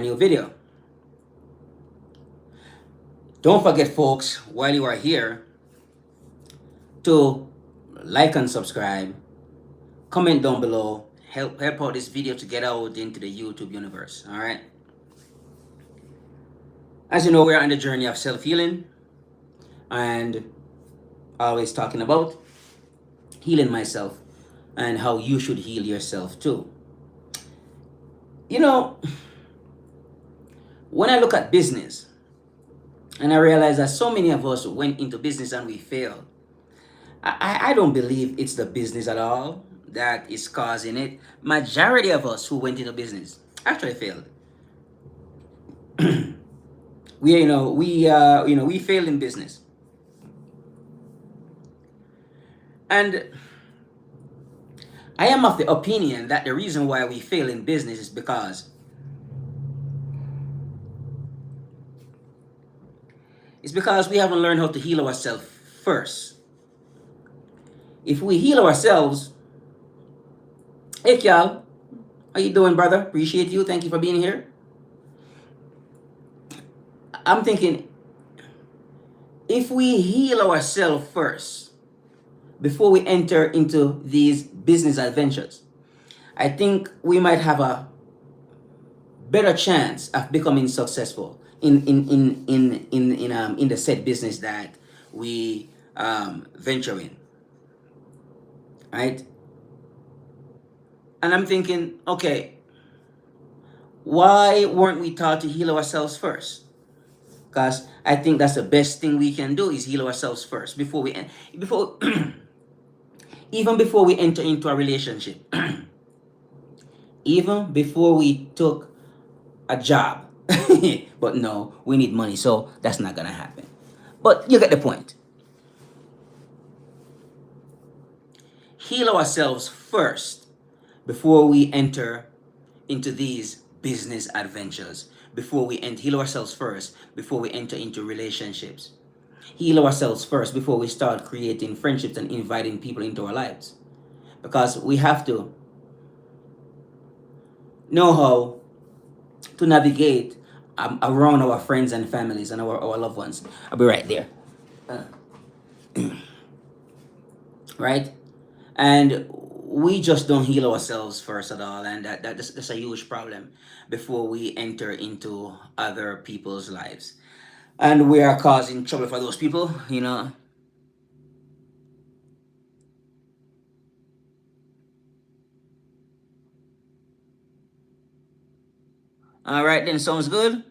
new video. Don't forget, folks, while you are here, to like and subscribe, comment down below, help out this video to get out into the YouTube universe. All right. As you know, we're on the journey of self-healing and always talking about healing myself and how you should heal yourself too. You know, when I look at business and I realize that so many of us went into business and we failed, I don't believe it's the business at all that is causing it. Majority of us who went into business actually failed. We failed in business, and I am of the opinion that the reason why we fail in business is because we haven't learned how to heal ourselves first. If we heal ourselves, hey Cal, how you doing, brother? Appreciate you. Thank you for being here. I'm thinking, if we heal ourselves first before we enter into these business adventures, I think we might have a better chance of becoming successful in the said business that we venture in, right? And I'm thinking, okay, why weren't we taught to heal ourselves first? Because I think that's the best thing we can do is heal ourselves first before even before we enter into a relationship, even before we took a job. But no, we need money, so that's not gonna happen. But you get the point. Heal ourselves first before we enter into these business adventures. Heal ourselves first before we enter into relationships. Heal ourselves first before we start creating friendships and inviting people into our lives. Because we have to know how to navigate around our friends and families and our loved ones. I'll be right there. Right? And we just don't heal ourselves first at all, and that's a huge problem before we enter into other people's lives, and we are causing trouble for those people, you know. All right, then, sounds good.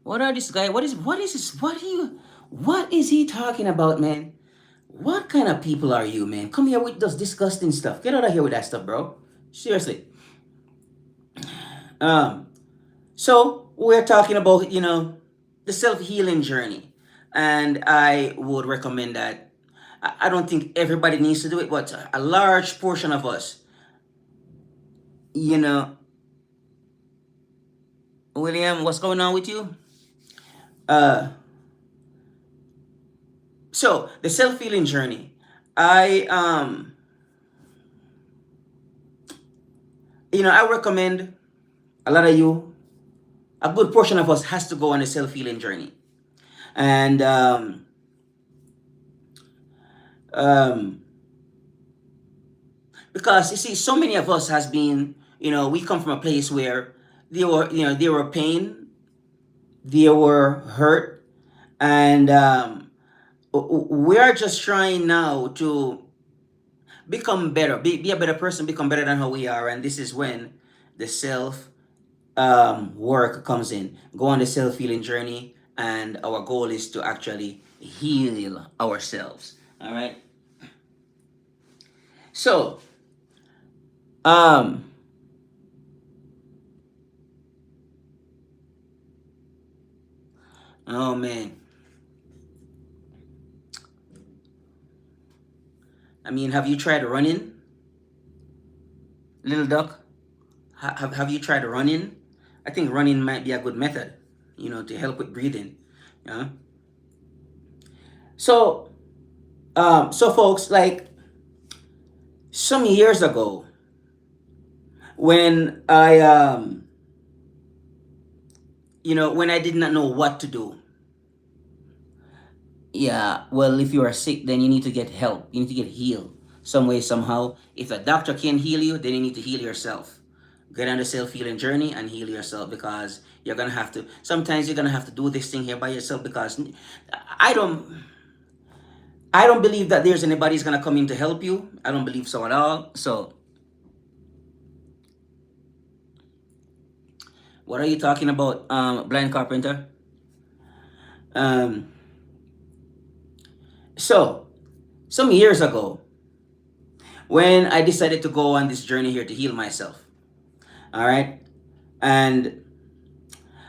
What are this guy? What is this? What is he talking about, man? What kind of people are you, man? Come here with this disgusting stuff. Get out of here with that stuff, bro. Seriously. Um, so we're talking about, the self-healing journey. And I would recommend that. I don't think everybody needs to do it, but a large portion of us, you know, William, what's going on with you? Uh, so the self-healing journey. I I recommend a lot of you, a good portion of us has to go on a self-healing journey. And um, because you see, so many of us has been, we come from a place where there were pain, there were hurt, and we are just trying now to become better, be a better person, become better than how we are, and this is when the self work comes in. Go on the self healing journey, and our goal is to actually heal ourselves. All right. So, um, oh man, I mean, have you tried running, little duck? Have you tried running? I think running might be a good method, to help with breathing. Yeah. So, so folks, like some years ago, when I did not know what to do. Yeah, well, if you are sick, then you need to get help. You need to get healed some way, somehow. If a doctor can heal you, then you need to heal yourself. Get on the self healing journey and heal yourself, because you're gonna have to. Sometimes you're gonna have to do this thing here by yourself, because I don't. I don't believe that there's anybody's gonna come in to help you. I don't believe so at all. So, what are you talking about, blind carpenter? Um, so some years ago, when I decided to go on this journey here to heal myself, all right, and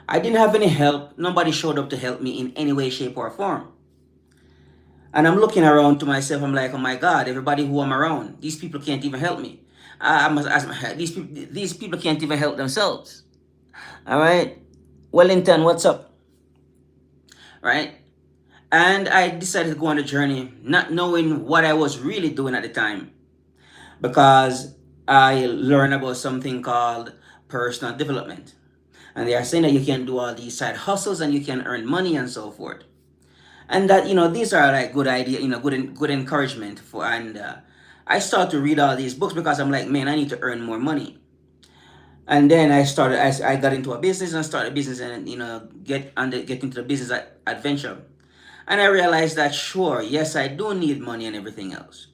I didn't have any help. Nobody showed up to help me in any way, shape, or form. And I'm looking around to myself. I'm like, oh my God, everybody who I'm around, these people can't even help me. I must ask these people can't even help themselves. All right, Wellington, what's up? Right? And I decided to go on a journey, not knowing what I was really doing at the time, because I learned about something called personal development. And they are saying that you can do all these side hustles and you can earn money and so forth. And that, these are like good idea, good encouragement for. And I started to read all these books because I'm like, man, I need to earn more money. And then I got into a business and started a business, and get into the business adventure. And I realized that, sure, yes, I do need money and everything else.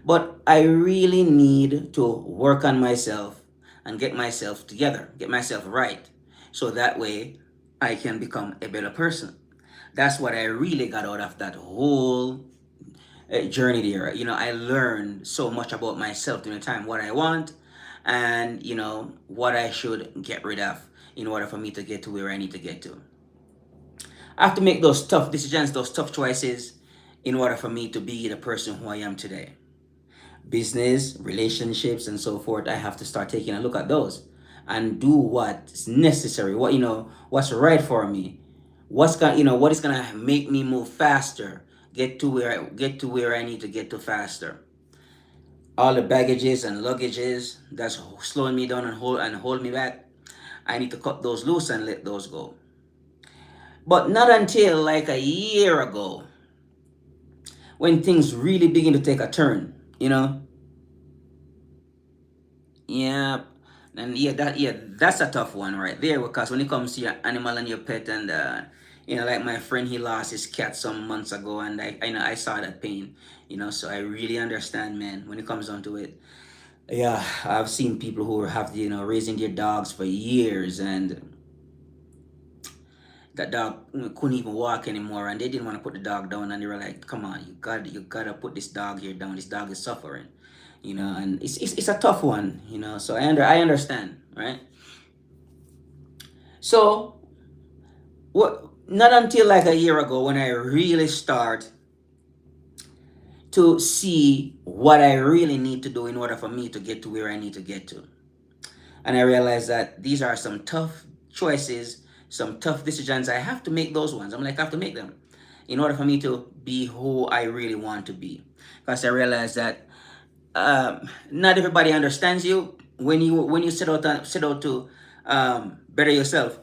But I really need to work on myself and get myself together, get myself right. So that way I can become a better person. That's what I really got out of that whole journey there. I learned so much about myself during the time, what I want, and what I should get rid of in order for me to get to where I need to get to. I have to make those tough decisions, those tough choices, in order for me to be the person who I am today. Business, relationships, and so forth, I have to start taking a look at those and do what's necessary, what's right for me, what is gonna make me move faster, get to where I need to get to faster. All the baggages and luggages that's slowing me down and hold me back, I need to cut those loose and let those go. But not until like a year ago, when things really begin to take a turn, Yeah, and that's a tough one right there, because when it comes to your animal and your pet, and like my friend, he lost his cat some months ago, and I saw that pain, so I really understand, man, when it comes down to it. Yeah, I've seen people who have raising their dogs for years, and that dog couldn't even walk anymore, and they didn't want to put the dog down, and they were like, come on, you gotta put this dog here down. This dog is suffering, and it's a tough one, so I understand, right? So what, not until like a year ago, when I really start to see what I really need to do in order for me to get to where I need to get to. And I realized that these are some tough choices, some tough decisions. I have to make those ones. I'm like, I have to make them in order for me to be who I really want to be. Because I realized that not everybody understands you when you set out to better yourself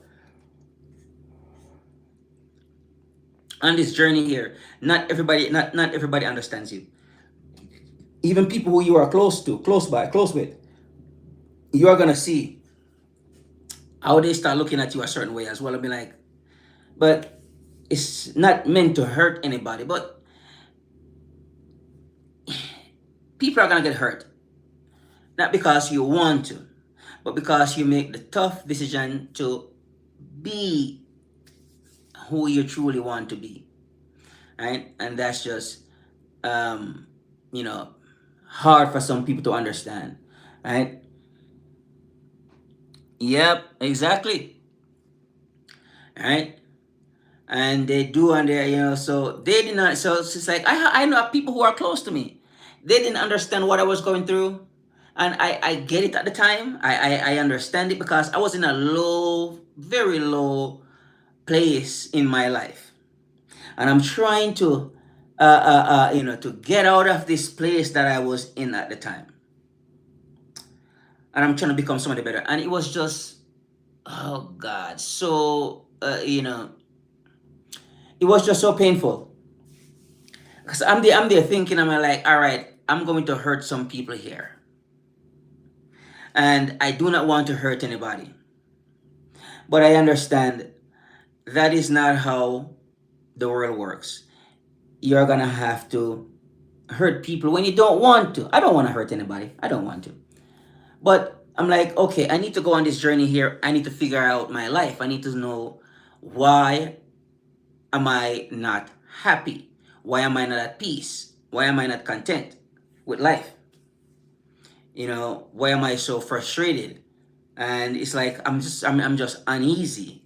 on this journey here. Not everybody understands you. Even people who you are close to, close with, you are gonna see how they start looking at you a certain way as well, and be like, but it's not meant to hurt anybody, but people are gonna get hurt, not because you want to, but because you make the tough decision to be who you truly want to be, right? And that's just um you know hard for some people to understand, right? Yep, exactly, right. And they do, and so they did not. So it's just like, I know people who are close to me, they didn't understand what I was going through, and I get it at the time. I understand it, because I was in a low, very low place in my life, and I'm trying to to get out of this place that I was in at the time. and I'm trying to become somebody better. And it was just, oh God, so it was just so painful. Because I'm there thinking, I'm like, all right, I'm going to hurt some people here, and I do not want to hurt anybody. But I understand that is not how the world works. You're gonna have to hurt people when you don't want to. I don't want to hurt anybody. I don't want to. But I'm like, okay, I need to go on this journey here. I need to figure out my life. I need to know, why am I not happy? Why am I not at peace? Why am I not content with life? Why am I so frustrated? And it's like I'm just uneasy.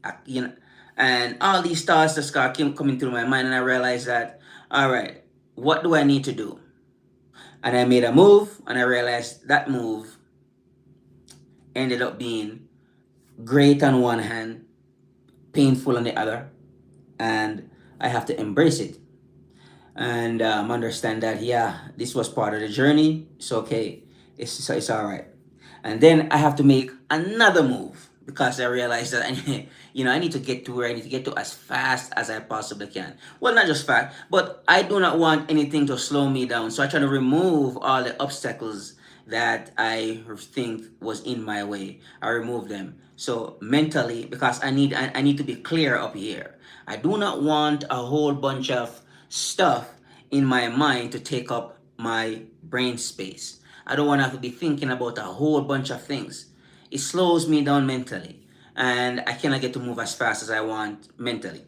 And all these thoughts just got came coming through my mind, and I realized that, all right, what do I need to do? And I made a move, and I realized that move ended up being great on one hand, painful on the other, and I have to embrace it and understand that, yeah, this was part of the journey. It's okay. It's all right. And then I have to make another move because I realized that I need to get to where I need to get to as fast as I possibly can. Well, not just fast, but I do not want anything to slow me down. So I try to remove all the obstacles that I think was in my way. I remove them. So mentally, because I need to be clear up here. I do not want a whole bunch of stuff in my mind to take up my brain space. I don't want to have to be thinking about a whole bunch of things. It slows me down mentally, and I cannot get to move as fast as I want mentally.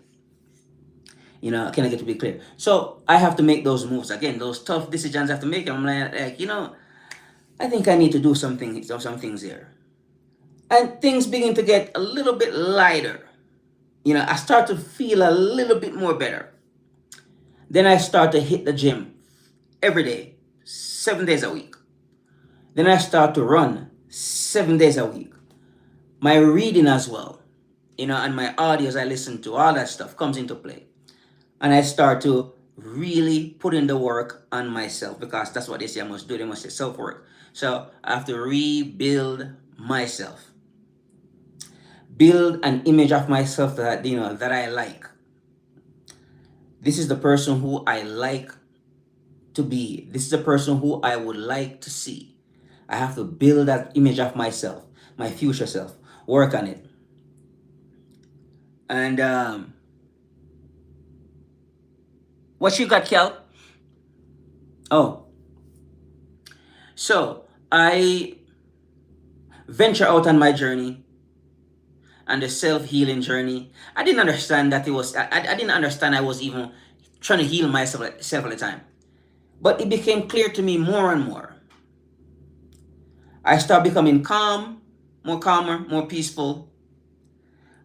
I cannot get to be clear. So I have to make those moves again. Those tough decisions I have to make. I'm like, I think I need to do some things here, and things begin to get a little bit lighter. I start to feel a little bit more better. Then I start to hit the gym every day, 7 days a week. Then I start to run 7 days a week. My reading as well, and my audios I listen to, all that stuff comes into play. And I start to really put in the work on myself, because that's what they say I must do. They must say self work. So I have to rebuild myself, build an image of myself that I like. This is the person who I like to be. This is the person who I would like to see. I have to build that image of myself, my future self, work on it. And what you got, Kel? Oh, so I venture out on my journey, and the self healing journey. I didn't understand that it was. I didn't understand I was even trying to heal myself at the time. But it became clear to me more and more. I started becoming calmer, more peaceful,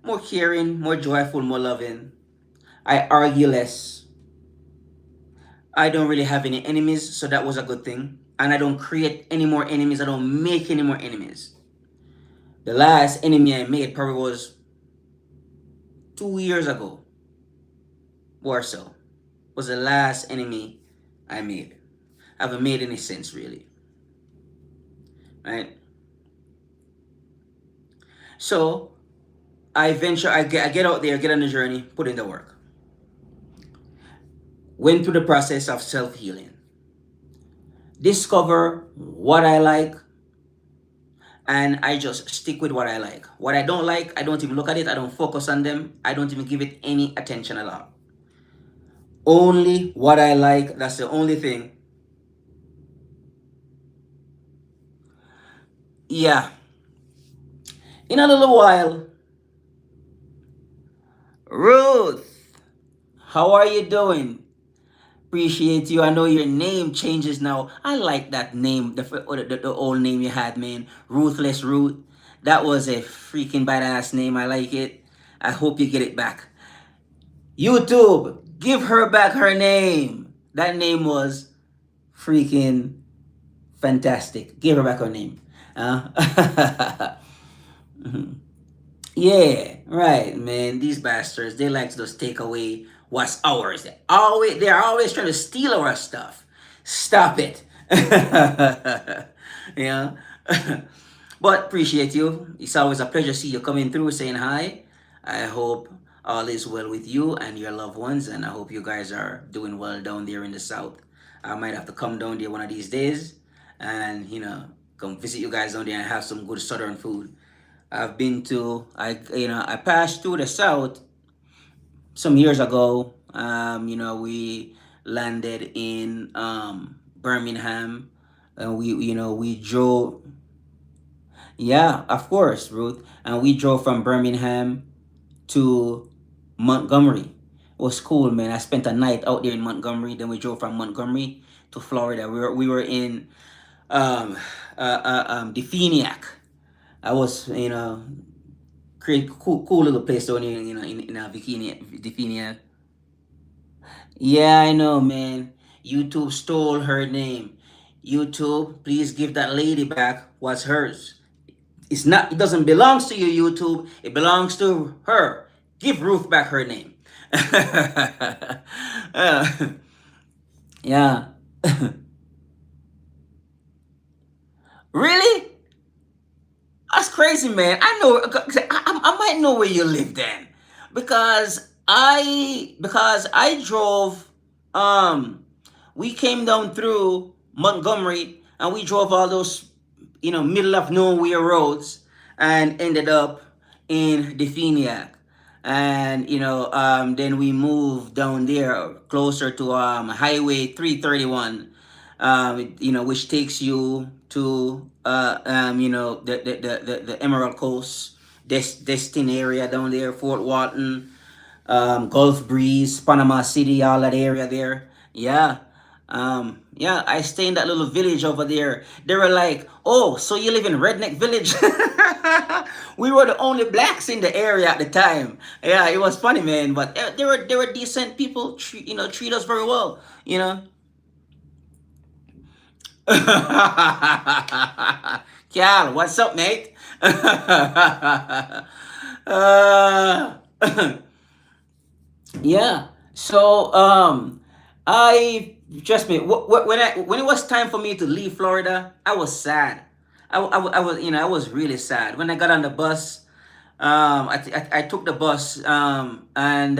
more caring, more joyful, more loving. I argue less. I don't really have any enemies, so that was a good thing. And I don't create any more enemies. I don't make any more enemies. The last enemy I made probably was 2 years ago or so. Was the last enemy I made. I haven't made any sense really. Right? So I get out there, get on the journey, put in the work. Went through the process of self healing. Discover what I like, and I just stick with what I like. What I don't like, I don't even look at it. I don't focus on them. I don't even give it any attention at all. Only what I like. That's the only thing. Yeah. In a little while, Ruth, how are you doing? Appreciate you. I know your name changes now. I like that name, the old name you had, man. Ruthless Ruth. That was a freaking badass name. I like it. I hope you get it back. YouTube, give her back her name. That name was freaking fantastic. Give her back her name. Yeah, right, man. These bastards, they like to just take away what's ours. They're always trying to steal our stuff. Stop it. Yeah. But appreciate you. It's always a pleasure to see you coming through, saying hi. I hope all is well with you and your loved ones, and I hope you guys are doing well down there in the south. I might have to come down there one of these days, and come visit you guys down there and have some good southern food. I passed through the south some years ago. We landed in Birmingham, and we drove. Yeah, of course, Ruth. And we drove from Birmingham to Montgomery. It was cool, man. I spent a night out there in Montgomery. Then we drove from Montgomery to Florida. We were in Definiak. I was, create cool little place down here, in Definiak. Yeah, I know, man. YouTube stole her name. YouTube, please give that lady back what's hers. It's not. It doesn't belong to you, YouTube. It belongs to her. Give Ruth back her name. Uh, yeah. Really? That's crazy, man. I know. I might know where you live then, because I drove. Um, we came down through Montgomery and we drove all those, middle of nowhere roads and ended up in Definiak. And then we moved down there closer to Highway 331, which takes you to the Emerald Coast Destin area down there, Fort Walton, Gulf Breeze, Panama City, all that area there. Yeah. Yeah, I stay in that little village over there. They were like, "Oh, so you live in Redneck Village?" We were the only blacks in the area at the time. Yeah, it was funny, man. But they were decent people. Treat us very well. You know. Cal, what's up, mate? uh, yeah. So I trust me. When it was time for me to leave Florida, I was sad. I was really sad when I got on the bus. I took the bus, and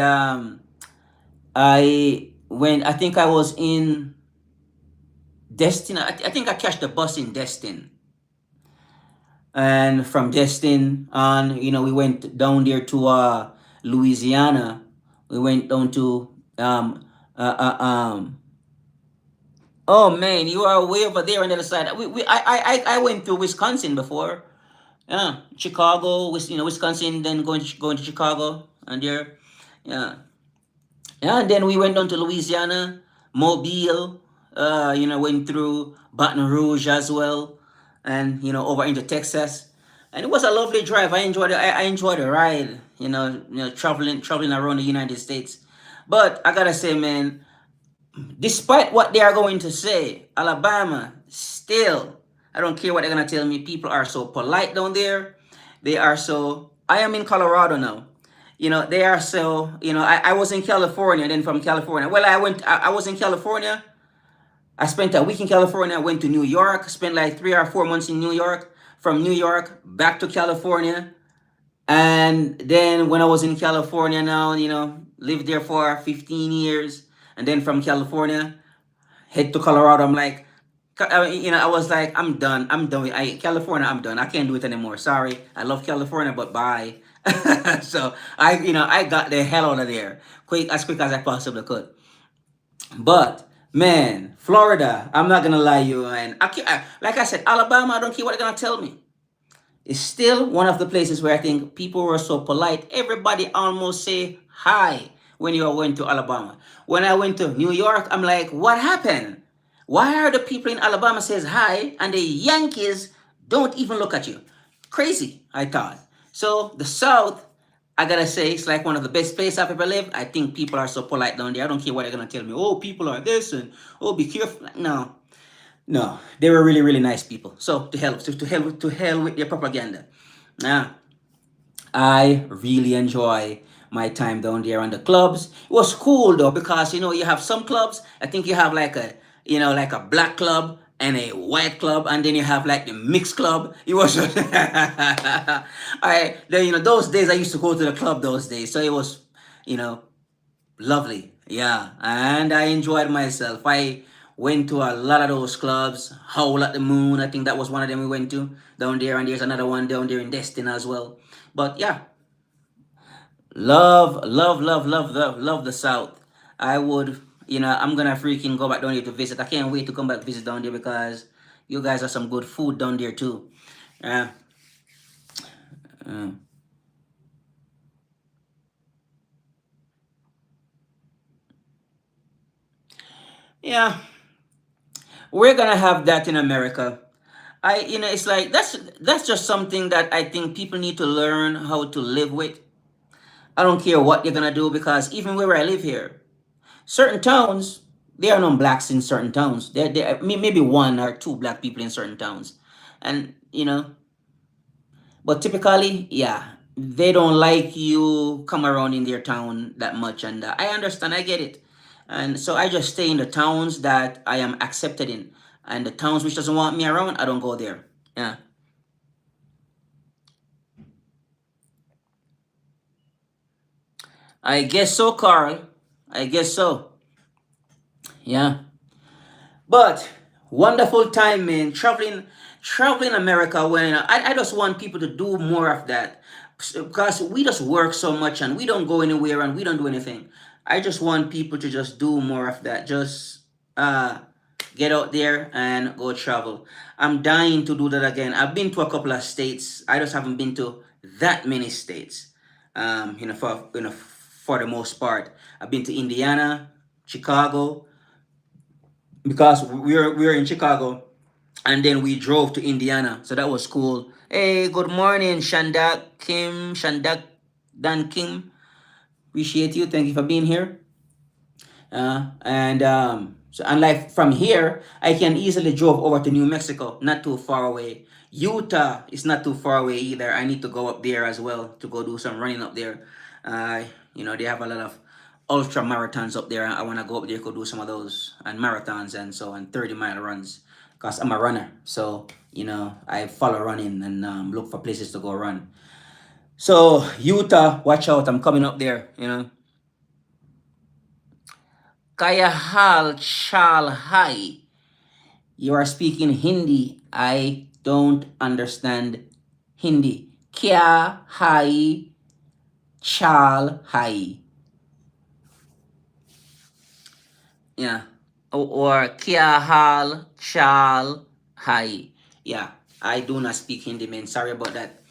I when I think I was in Destin. I think I catch the bus in Destin, and from Destin on, we went down there to Louisiana. We went down to oh man, you are way over there on the other side. I went to Wisconsin before. Yeah, Chicago, Wisconsin, then going to Chicago, and there, yeah, yeah, and then we went down to Louisiana, Mobile. Went through Baton Rouge as well, and over into Texas, and it was a lovely drive. I enjoyed the ride. Traveling around the United States. But I gotta say, man, despite what they are going to say, Alabama still, I don't care what they're gonna tell me. People are so polite down there. They are so. I am in Colorado now. They are so. I was in California, then from California. Well, I was in California. I spent a week in California. I went to New York. Spent like 3 or 4 months in New York. From New York back to California. And then when I was in California now, lived there for 15 years. And then from California, head to Colorado. I'm like, I was like, I'm done. I'm done with California. I'm done. I can't do it anymore. Sorry. I love California, but bye. So I got the hell out of there quick as I possibly could. But man, Florida, I'm not gonna lie you, man. Like I said, Alabama, I don't care what they're gonna tell me. It's still one of the places where I think people were so polite. Everybody almost say hi when you went to Alabama. When I went to New York, I'm like, what happened? Why are the people in Alabama says hi and the Yankees don't even look at you? Crazy, I thought. So the South, I gotta say, it's like one of the best places I've ever lived. I think people are so polite down there. I don't care what they're gonna tell me. Oh, people are this and oh, be careful. No, no, they were really, really nice people. So to hell with their propaganda. Now, I really enjoy my time down there on the clubs. It was cool though because you have some clubs. I think you have like a black club and a white club, and then you have like the mixed club. It was, those days I used to go to the club those days, so it was, you know, lovely. Yeah, and I enjoyed myself. I went to a lot of those clubs. Howl at the Moon, I think that was one of them we went to down there, and there's another one down there in Destin as well. But yeah, love, love, love, love, love, love the South. I would, I'm gonna freaking go back down there to visit. I can't wait to come back visit down there because you guys have some good food down there too. Yeah, uh, yeah. We're gonna have that in America. It's like that's just something that I think people need to learn how to live with. I don't care what you're gonna do because even where I live here, certain towns, there are no blacks in certain towns. Maybe one or two black people in certain towns, and but typically, yeah, they don't like you come around in their town that much, and I understand, I get it, and so I just stay in the towns that I am accepted in, and the towns which doesn't want me around, I don't go there. Yeah, I guess so, Carl. I guess so. Yeah. But wonderful time, man. Traveling America. When I just want people to do more of that because we just work so much and we don't go anywhere and we don't do anything. I just want people to just do more of that. Just get out there and go travel. I'm dying to do that again. I've been to a couple of states. I just haven't been to that many states. For the most part, I've been to Indiana, Chicago, because we were in Chicago and then we drove to Indiana. So that was cool. Hey, good morning, Shandak Dan Kim. Appreciate you. Thank you for being here. And so unlike from here, I can easily drove over to New Mexico, not too far away. Utah is not too far away either. I need to go up there as well to go do some running up there. They have a lot of ultra marathons up there. I want to go up there, go do some of those and marathons and so on, 30-mile runs. Because I'm a runner. So, I follow running and look for places to go run. So, Utah, watch out. I'm coming up there. Kaya Hal Chal Hai. You are speaking Hindi. I don't understand Hindi. Kya Hai Chal Hai. Yeah. Or Kya Hal Chal Hai. Yeah. I do not speak Hindi, man. Sorry about that.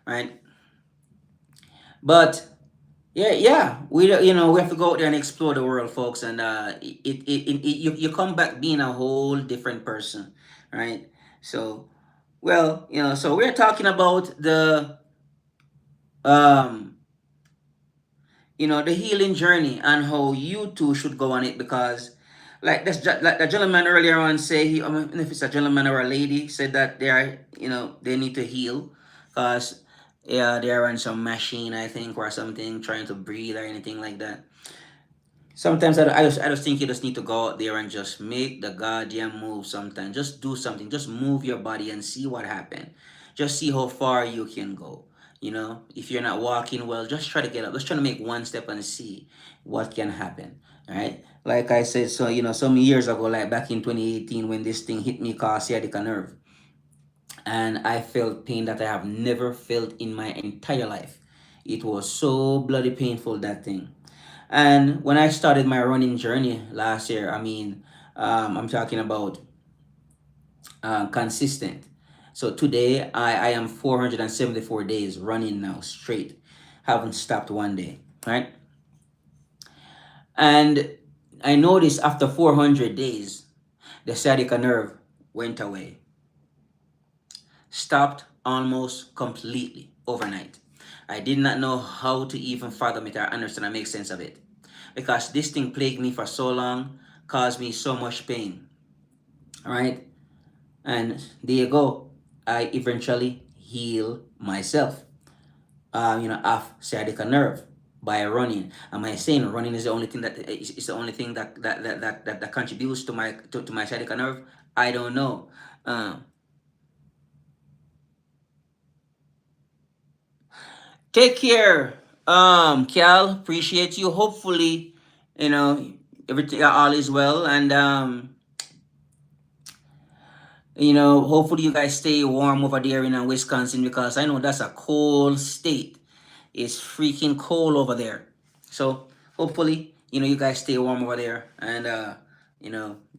Right. But yeah, we have to go out there and explore the world, folks, and you come back being a whole different person, right? So, well, so we're talking about um the healing journey and how you too should go on it because, like the gentleman earlier on say I mean, if it's a gentleman or a lady said that they need to heal because yeah, they're on some machine, I think, or something, trying to breathe or anything like that. Sometimes I just think you just need to go out there and just make the goddamn move. Sometimes just do something, just move your body and see what happens. Just see how far you can go. If you're not walking well, just try to get up. Let's try to make one step and see what can happen. All right. Like I said, so some years ago, like back in 2018, when this thing hit me, called sciatica nerve, and I felt pain that I have never felt in my entire life. It was so bloody painful, that thing. And when I started my running journey last year, I mean, I'm talking about consistent. So today I am 474 days running now straight. Haven't stopped one day, right? And I noticed after 400 days, the sciatica nerve went away. Stopped almost completely overnight. I did not know how to even fathom it or understand or make sense of it. Because this thing plagued me for so long, caused me so much pain. Alright? And there you go. I eventually heal myself. Of sciatica nerve by running. Am I saying running is the only thing that is the only thing that contributes to my sciatica nerve? I don't know. Uh, Take care, Cal. Appreciate you. Hopefully, you know everything all is well, and hopefully you guys stay warm over there in Wisconsin because I know that's a cold state. It's freaking cold over there. So hopefully, you guys stay warm over there and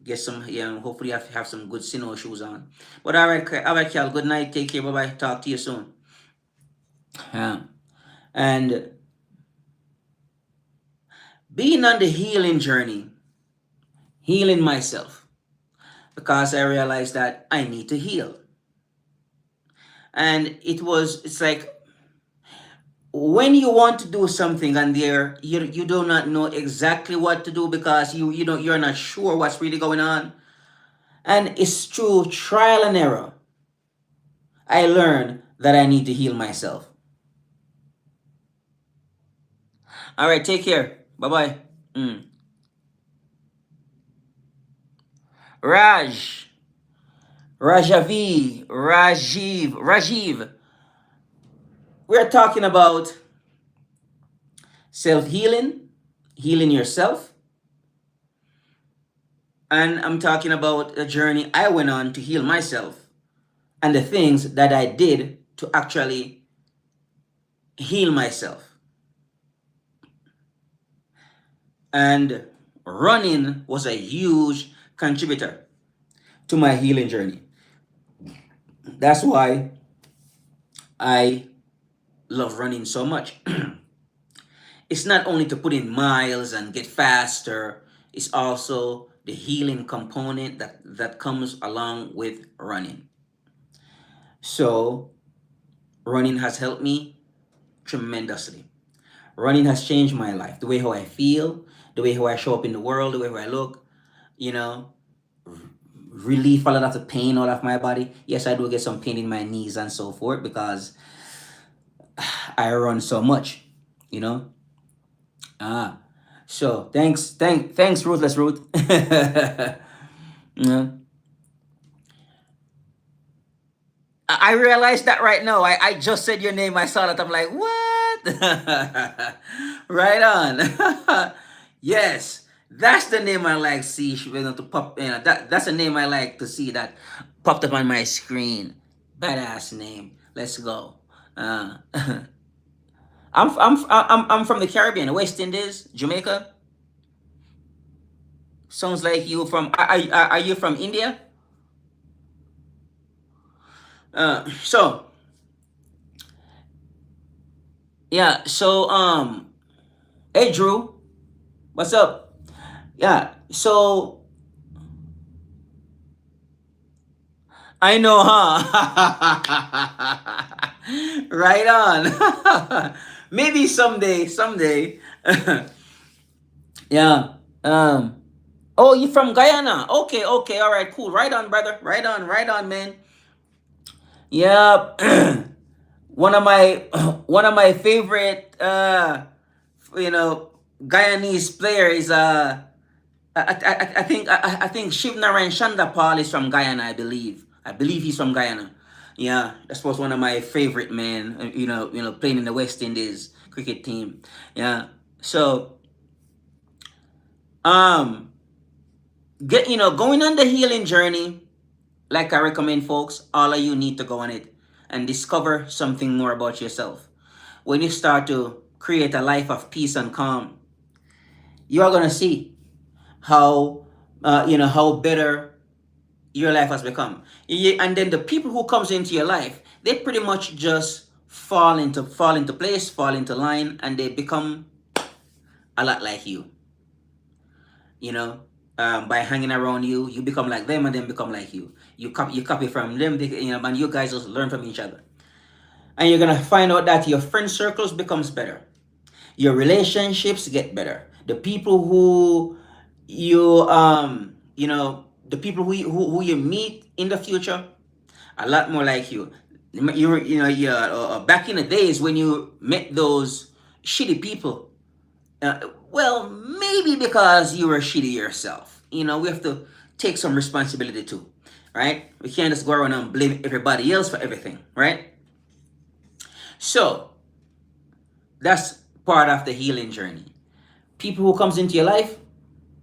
get some. Hopefully you have some good snow shoes on. But all right, Cal. Good night. Take care. Bye bye. Talk to you soon. Yeah. And being on the healing journey, healing myself because I realized that I need to heal. And it's like when you want to do something and there you do not know exactly what to do because you're not sure what's really going on. And it's through trial and error I learned that I need to heal myself. All right, take care. Bye bye. Raj, Rajiv. We're talking about self healing, healing yourself, and I'm talking about a journey I went on to heal myself and the things that I did to actually heal myself. And running was a huge contributor to my healing journey. That's why I love running so much. It's not only to put in miles and get faster, it's also the healing component that comes along with running. So, running has helped me tremendously. Running has changed my life. The way how I feel, the way how I show up in the world, the way how I look, you know, relief a lot of the pain out of my body. Yes, I do get some pain in my knees and so forth because I run so much, you know. Ah, so thanks, Ruthless Ruth. Yeah. I realized that right now. I just said your name. I saw that. I'm like, what? Right on. Yes, that's the name I like. See, to pop. That's a name I like to see that popped up on my screen. Badass name. Let's go. Uh, I'm from the Caribbean, West Indies, Jamaica. Sounds like you from. Are you from India? So yeah. So hey Drew, what's up? Yeah. So I know, huh? Right on. Maybe someday. Yeah. Oh, you from Guyana? Okay, okay, all right, cool. Right on, brother. Right on, man. Yep. one of my one of my favorite you know Guyanese player is I think Shivnarayan Chandapal is from Guyana, I believe. I believe he's from Guyana. Yeah, that was one of my favorite men. Playing in the West Indies cricket team. Yeah. So um, going on the healing journey, like I recommend folks, all of you need to go on it and discover something more about yourself. When you start to create a life of peace and calm, you are gonna see how how better your life has become. And then the people who comes into your life, they pretty much just fall into place, fall into line, and they become a lot like you. You know, by hanging around you, you become like them, and then become like you. You copy from them, and you guys just learn from each other. And you're gonna find out that your friend circles becomes better. Your relationships get better. The people who the people who you meet in the future, a lot more like you. Back in the days when you met those shitty people, well, maybe because you were shitty yourself. We have to take some responsibility too. right? We can't just go around and blame everybody else for everything, right? So that's part of the healing journey. People who comes into your life,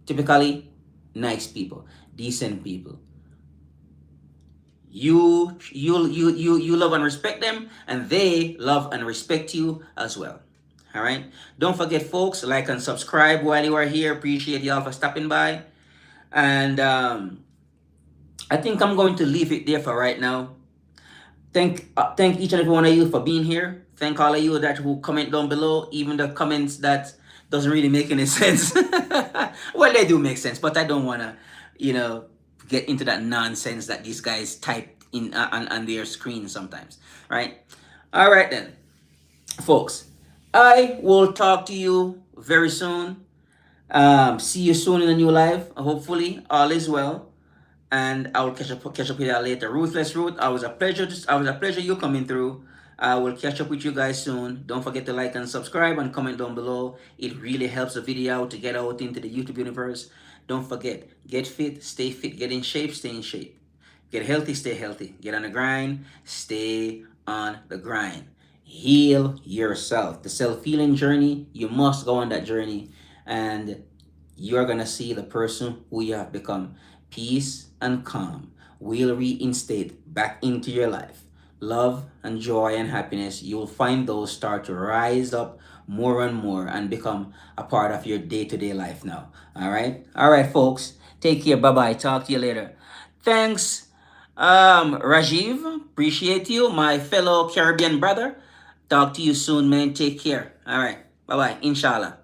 typically nice people, decent people. You love and respect them, and they love and respect you as well. All right. Don't forget, folks, like and subscribe while you are here. Appreciate y'all for stopping by. And I think I'm going to leave it there for right now. Thank each and every one of you for being here. Thank all of you that who comment down below, even the comments that doesn't really make any sense. Well, they do make sense, but I don't wanna, you know, get into that nonsense that these guys type in on their screen sometimes, right? All right then, folks. I will talk to you very soon. See you soon in a new life. Hopefully, all is well, and I will catch up with you later. Ruthless Root, I was a pleasure you coming through. I will catch up with you guys soon. Don't forget to like and subscribe and comment down below. It really helps the video to get out into the YouTube universe. Don't forget, get fit, get in shape, stay in shape. Get healthy, stay healthy. Get on the grind, stay on the grind. Heal yourself. The self-healing journey, you must go on that journey, and you're gonna see the person who you have become. Peace and calm will reinstate back into your life. Love and joy and happiness, you'll find those start to rise up more and more and become a part of your day-to-day life now. All right, folks. Take care. Bye-bye. Talk to you later. Thanks, Rajiv. Appreciate you, my fellow Caribbean brother. Talk to you soon, man. Take care. All right. Bye-bye. Inshallah.